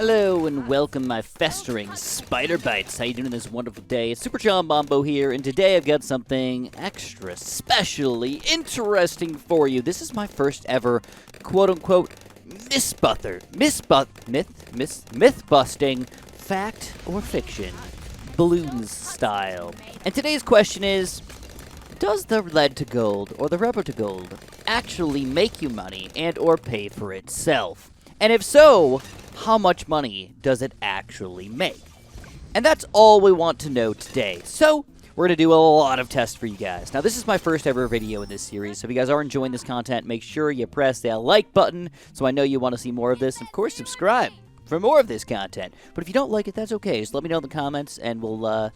Hello and welcome, my festering spider bites. How you doing this wonderful day? It's Super John Bombo here, and today I've got something extra specially interesting for you. This is my first ever quote-unquote myth-busting fact or fiction, balloons style. And today's question is, does the lead to gold or the rubber to gold actually make you money and or pay for itself? And if so, how much money does it actually make? And that's all we want to know today. So, we're going to do a lot of tests for you guys. Now, this is my first ever video in this series, so if you guys are enjoying this content, make sure you press that like button so I know you want to see more of this. And of course, subscribe for more of this content. But if you don't like it, that's okay. Just let me know in the comments, and we'll,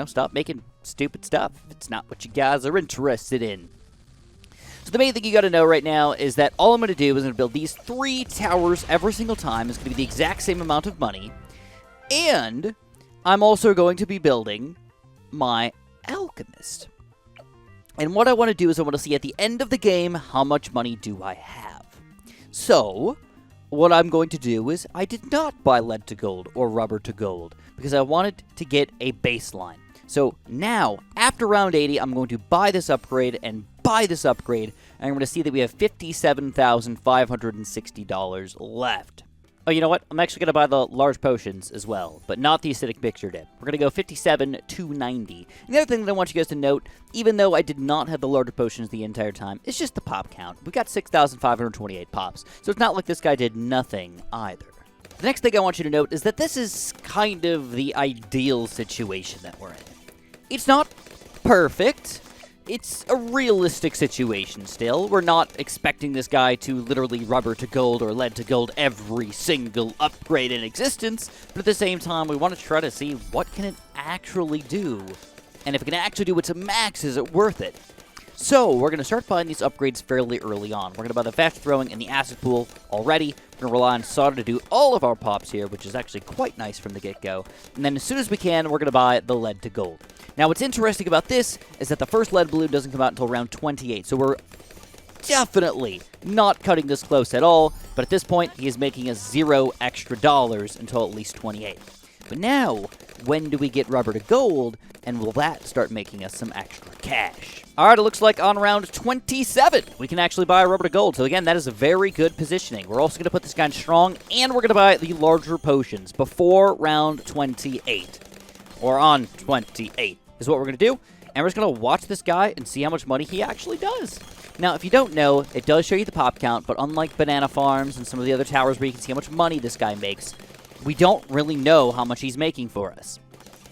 stop making stupid stuff if it's not what you guys are interested in. So the main thing you got to know right now is that all I'm going to do is I'm going to build these 3 towers every single time. It's going to be the exact same amount of money. And I'm also going to be building my alchemist. And what I want to do is I want to see at the end of the game, how much money do I have? So what I'm going to do is I did not buy lead to gold or rubber to gold because I wanted to get a baseline. So now, after round 80, I'm going to buy this upgrade and buy this upgrade, and I'm going to see that we have $57,560 left. Oh, you know what? I'm actually going to buy the large potions as well, but not the acidic mixture dip. We're going to go $57,290. And the other thing that I want you guys to note, even though I did not have the larger potions the entire time, it's just the pop count. We got 6,528 pops, so it's not like this guy did nothing either. The next thing I want you to note is that this is kind of the ideal situation that we're in. It's not perfect. It's a realistic situation still. We're not expecting this guy to literally rubber to gold or lead to gold every single upgrade in existence, but at the same time, we want to try to see what can it actually do. And if it can actually do it to max, is it worth it? So, we're going to start buying these upgrades fairly early on. We're going to buy the fast throwing and the acid pool already. We're going to rely on Soda to do all of our pops here, which is actually quite nice from the get-go. And then as soon as we can, we're going to buy the lead to gold. Now, what's interesting about this is that the first lead balloon doesn't come out until round 28, so we're definitely not cutting this close at all, but at this point, he is making us $0 extra until at least 28. But now, when do we get rubber to gold, and will that start making us some extra cash? Alright, it looks like on round 27, we can actually buy a rubber to gold, so again, that is a very good positioning. We're also going to put this guy in strong, and we're going to buy the larger potions before round 28. Or on 28 is what we're going to do. And we're just going to watch this guy and see how much money he actually does. Now, if you don't know, it does show you the pop count, but unlike banana farms and some of the other towers where you can see how much money this guy makes, we don't really know how much he's making for us.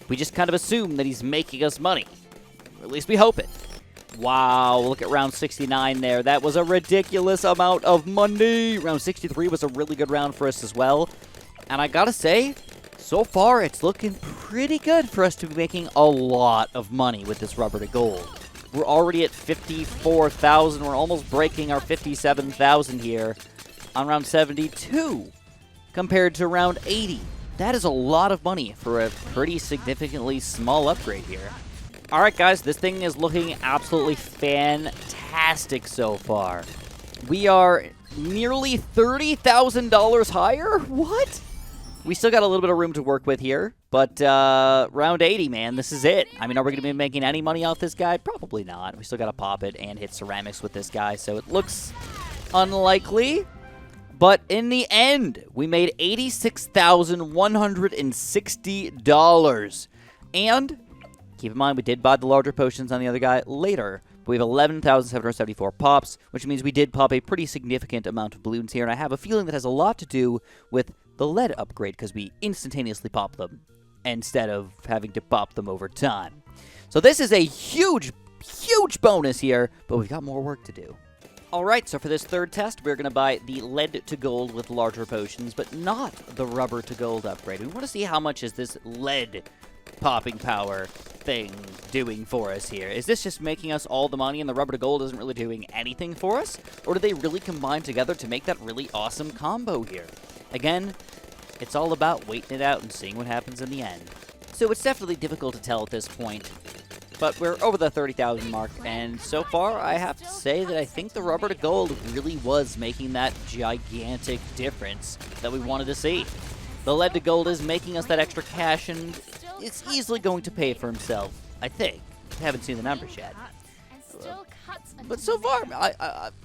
We just kind of assume that he's making us money. Or at least we hope it. Wow, look at round 69 there. That was a ridiculous amount of money. Round 63 was a really good round for us as well. And I gotta say, so far, it's looking pretty good for us to be making a lot of money with this rubber to gold. We're already at 54,000. We're almost breaking our 57,000 here on round 72 compared to round 80. That is a lot of money for a pretty significantly small upgrade here. All right, guys, this thing is looking absolutely fantastic so far. We are nearly $30,000 higher? What? We still got a little bit of room to work with here, but round 80, man, this is it. I mean, are we going to be making any money off this guy? Probably not. We still got to pop it and hit ceramics with this guy, so it looks unlikely. But in the end, we made $86,160. And keep in mind, we did buy the larger potions on the other guy later. We have 11,774 pops, which means we did pop a pretty significant amount of balloons here, and I have a feeling that has a lot to do with the lead upgrade, because we instantaneously pop them instead of having to pop them over time. So this is a huge, huge bonus here, but we've got more work to do. Alright, so for this third test, we're going to buy the lead to gold with larger potions, but not the rubber to gold upgrade. We want to see how much is this lead popping power thing doing for us here. Is this just making us all the money and the rubber to gold isn't really doing anything for us? Or do they really combine together to make that really awesome combo here? Again, it's all about waiting it out and seeing what happens in the end. So it's definitely difficult to tell at this point, but we're over the 30,000 mark, and so far I have to say that I think the rubber to gold really was making that gigantic difference that we wanted to see. The lead to gold is making us that extra cash, and it's easily going to pay for himself, I think. I haven't seen the numbers yet. But so far,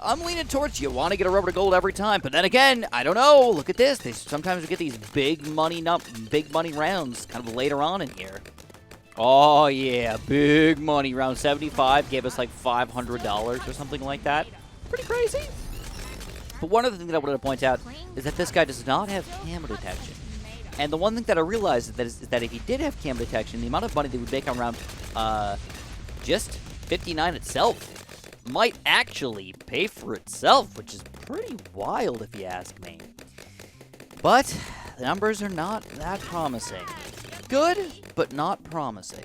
I'm leaning towards you want to get a rubber to gold every time. But then again, I don't know. Look at this. Sometimes we get these big money rounds kind of later on in here. Oh, yeah. Big money. Round 75 gave us like $500 or something like that. Pretty crazy. But one other thing that I wanted to point out is that this guy does not have camera detection. And the one thing that I realized is that if he did have camera detection, the amount of money that we would make on round just 59 itself might actually pay for itself, which is pretty wild if you ask me. But the numbers are not that promising. Good, but not promising.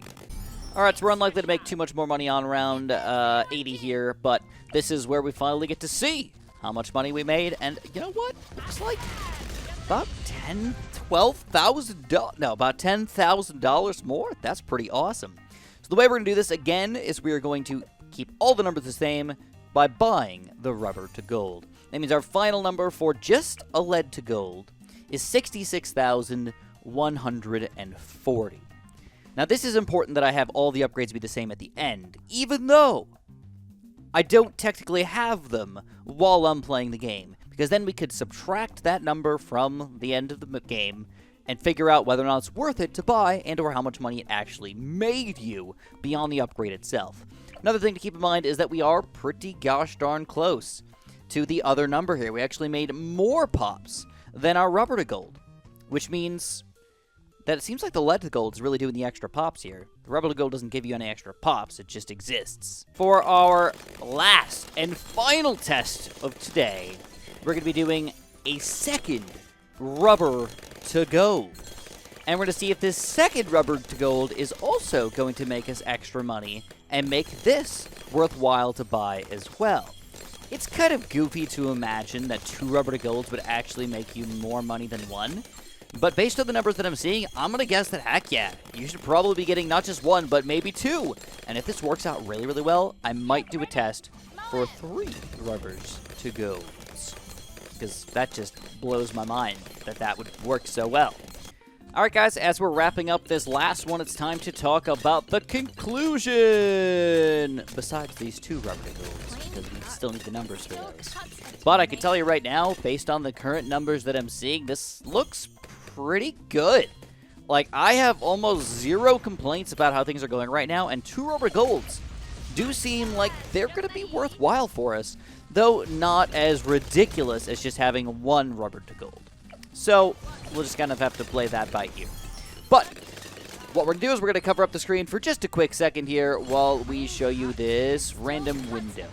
All right, so we're unlikely to make too much more money on round 80 here, but this is where we finally get to see how much money we made. And you know what? Looks like about about $10,000 more. That's pretty awesome. So the way we're going to do this again is we are going to keep all the numbers the same by buying the rubber to gold. That means our final number for just a lead to gold is 66,140. Now this is important that I have all the upgrades be the same at the end, even though I don't technically have them while I'm playing the game, because then we could subtract that number from the end of the game and figure out whether or not it's worth it to buy and or how much money it actually made you beyond the upgrade itself. Another thing to keep in mind is that we are pretty gosh darn close to the other number here. We actually made more pops than our rubber to gold, which means that it seems like the lead to gold is really doing the extra pops here. The rubber to gold doesn't give you any extra pops, it just exists. For our last and final test of today, we're going to be doing a second rubber to gold. And we're going to see if this second rubber to gold is also going to make us extra money and make this worthwhile to buy as well. It's kind of goofy to imagine that 2 rubber to golds would actually make you more money than 1. But based on the numbers that I'm seeing, I'm going to guess that, heck yeah, you should probably be getting not just 1, but maybe 2. And if this works out really, really well, I might do a test for 3 rubbers to golds. Because that just blows my mind that that would work so well. All right, guys, as we're wrapping up this last one, it's time to talk about the conclusion. Besides these 2 rubber to golds, because we still need the numbers for those. But I can tell you right now, based on the current numbers that I'm seeing, this looks pretty good. Like, I have almost 0 complaints about how things are going right now, and 2 rubber golds do seem like they're going to be worthwhile for us, though not as ridiculous as just having 1 rubber to gold. So we'll just kind of have to play that by ear. But what we're going to do is we're going to cover up the screen for just a quick second here while we show you this random window.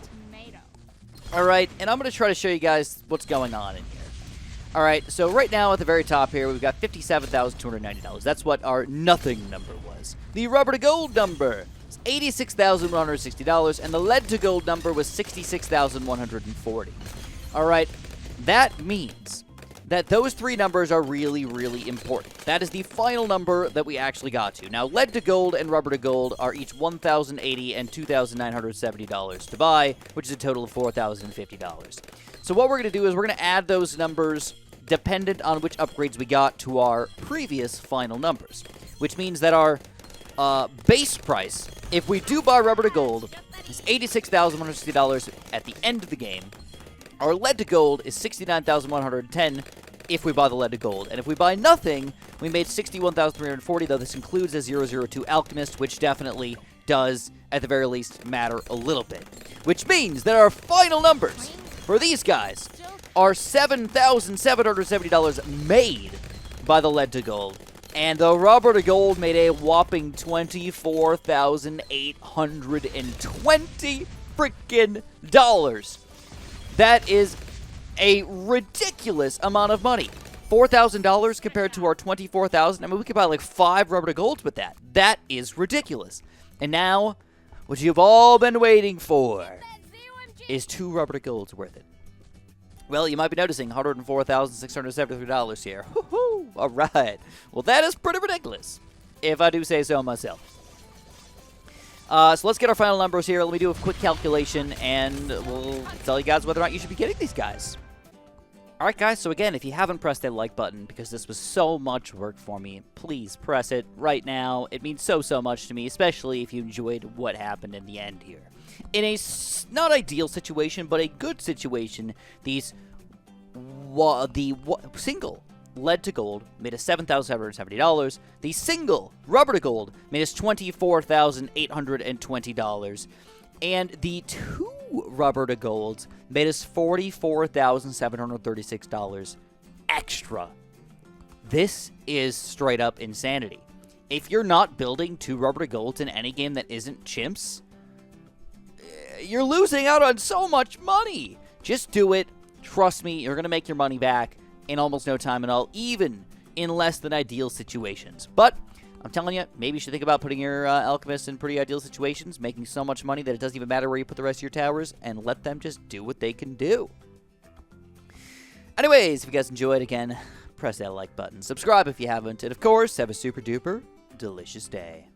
All right, and I'm going to try to show you guys what's going on in here. All right, so right now at the very top here, we've got $57,290. That's what our nothing number was. The rubber to gold number is $86,160, and the lead to gold number was $66,140. All right, that means that those 3 numbers are really, really important. That is the final number that we actually got to. Now, lead to gold and rubber to gold are each $1,080 and $2,970 to buy, which is a total of $4,050. So what we're going to do is we're going to add those numbers dependent on which upgrades we got to our previous final numbers, which means that our base price, if we do buy rubber to gold, is $86,160 at the end of the game. Our lead to gold is $69,110 if we buy the lead to gold. And if we buy nothing, we made $61,340, though this includes a 002 Alchemist, which definitely does, at the very least, matter a little bit. Which means that our final numbers for these guys are $7,770 made by the lead to gold. And the rubber to gold made a whopping $24,820 freaking dollars. That is a ridiculous amount of money. $4,000 compared to our $24,000. I mean, we could buy like 5 rubber to golds with that. That is ridiculous. And now, what you've all been waiting for is 2 rubber to golds worth it. Well, you might be noticing $104,673 here. Woohoo! All right. Well, that is pretty ridiculous, if I do say so myself. So let's get our final numbers here. Let me do a quick calculation, and we'll tell you guys whether or not you should be getting these guys. Alright guys, so again, if you haven't pressed that like button, because this was so much work for me, please press it right now. It means so much to me, especially if you enjoyed what happened in the end here. In a not ideal situation, but a good situation, the single lead to gold made us $7,770. The single rubber to gold made us $24,820. And the two rubber to golds made us $44,736 extra. This is straight up insanity. If you're not building two rubber to golds in any game that isn't chimps, you're losing out on so much money. Just do it. Trust me, you're going to make your money back in almost no time at all, even in less than ideal situations. But I'm telling you, maybe you should think about putting your alchemists in pretty ideal situations, making so much money that it doesn't even matter where you put the rest of your towers, and let them just do what they can do. Anyways, if you guys enjoyed, again, press that like button. Subscribe if you haven't, and of course, have a super duper delicious day.